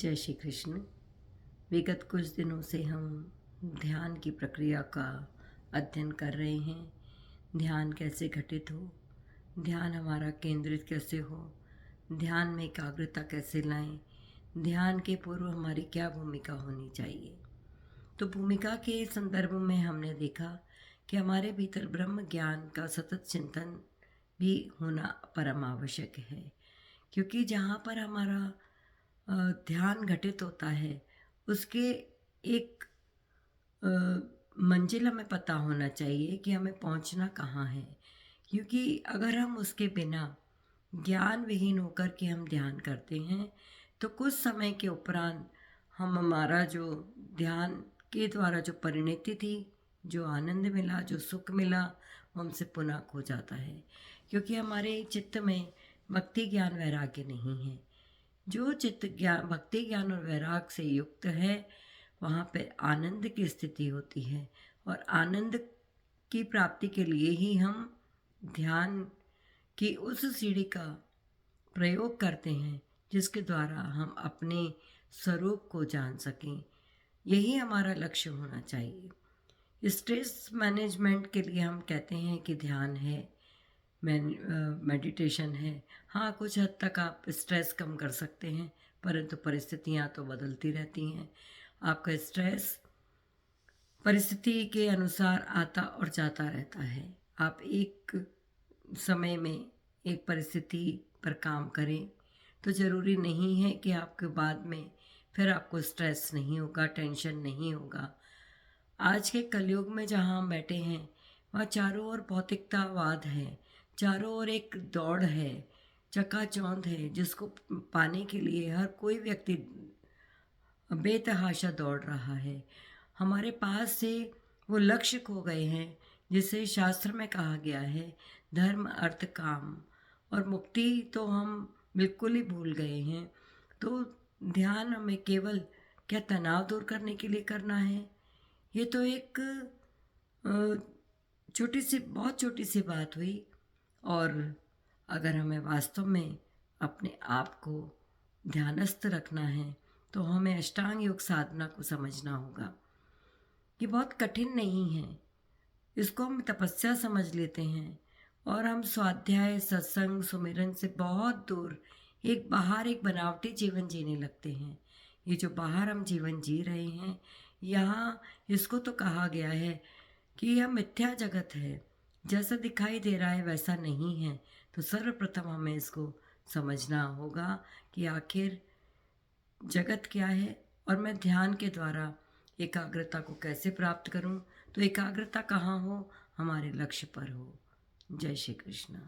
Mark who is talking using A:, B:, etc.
A: जय श्री कृष्ण। विगत कुछ दिनों से हम ध्यान की प्रक्रिया का अध्ययन कर रहे हैं। ध्यान कैसे घटित हो, ध्यान हमारा केंद्रित कैसे हो, ध्यान में एकाग्रता कैसे लाएं, ध्यान के पूर्व हमारी क्या भूमिका होनी चाहिए। तो भूमिका के संदर्भ में हमने देखा कि हमारे भीतर ब्रह्म ज्ञान का सतत चिंतन भी होना परम आवश्यक है, क्योंकि जहाँ पर हमारा ध्यान घटित होता है उसके एक मंजिल हमें पता होना चाहिए कि हमें पहुंचना कहाँ है। क्योंकि अगर हम उसके बिना ज्ञान विहीन होकर के हम ध्यान करते हैं तो कुछ समय के उपरांत हमारा जो ध्यान के द्वारा जो परिणति थी, जो आनंद मिला, जो सुख मिला, वो हमसे पुनः खो जाता है। क्योंकि हमारे चित्त में भक्ति ज्ञान वैराग्य नहीं है। जो चित्त ज्ञान भक्ति ज्ञान और वैराग से युक्त है वहाँ पे आनंद की स्थिति होती है, और आनंद की प्राप्ति के लिए ही हम ध्यान की उस सीढ़ी का प्रयोग करते हैं जिसके द्वारा हम अपने स्वरूप को जान सकें। यही हमारा लक्ष्य होना चाहिए। स्ट्रेस मैनेजमेंट के लिए हम कहते हैं कि ध्यान है, मेडिटेशन है। हाँ, कुछ हद तक आप स्ट्रेस कम कर सकते हैं, परंतु परिस्थितियाँ तो बदलती रहती हैं। आपका स्ट्रेस परिस्थिति के अनुसार आता और जाता रहता है। आप एक समय में एक परिस्थिति पर काम करें तो ज़रूरी नहीं है कि आपके बाद में फिर आपको स्ट्रेस नहीं होगा, टेंशन नहीं होगा। आज के कलयुग में जहाँ हम बैठे हैं वहाँ चारों ओर भौतिकतावाद है, चारों ओर एक दौड़ है, चकाचौंध है, जिसको पाने के लिए हर कोई व्यक्ति बेतहाशा दौड़ रहा है। हमारे पास से वो लक्ष्य खो गए हैं जिसे शास्त्र में कहा गया है धर्म अर्थ काम, और मुक्ति तो हम बिल्कुल ही भूल गए हैं। तो ध्यान हमें केवल क्या तनाव दूर करने के लिए करना है? ये तो एक बहुत छोटी सी बात हुई। और अगर हमें वास्तव में अपने आप को ध्यानस्थ रखना है तो हमें अष्टांग योग साधना को समझना होगा। ये बहुत कठिन नहीं है, इसको हम तपस्या समझ लेते हैं और हम स्वाध्याय सत्संग सुमिरन से बहुत दूर एक बनावटी जीवन जीने लगते हैं। ये जो बाहर हम जीवन जी रहे हैं, यहाँ इसको तो कहा गया है कि यह मिथ्या जगत है, जैसा दिखाई दे रहा है वैसा नहीं है। तो सर्वप्रथम हमें इसको समझना होगा कि आखिर जगत क्या है और मैं ध्यान के द्वारा एकाग्रता को कैसे प्राप्त करूं। तो एकाग्रता कहाँ हो? हमारे लक्ष्य पर हो। जय श्री कृष्ण।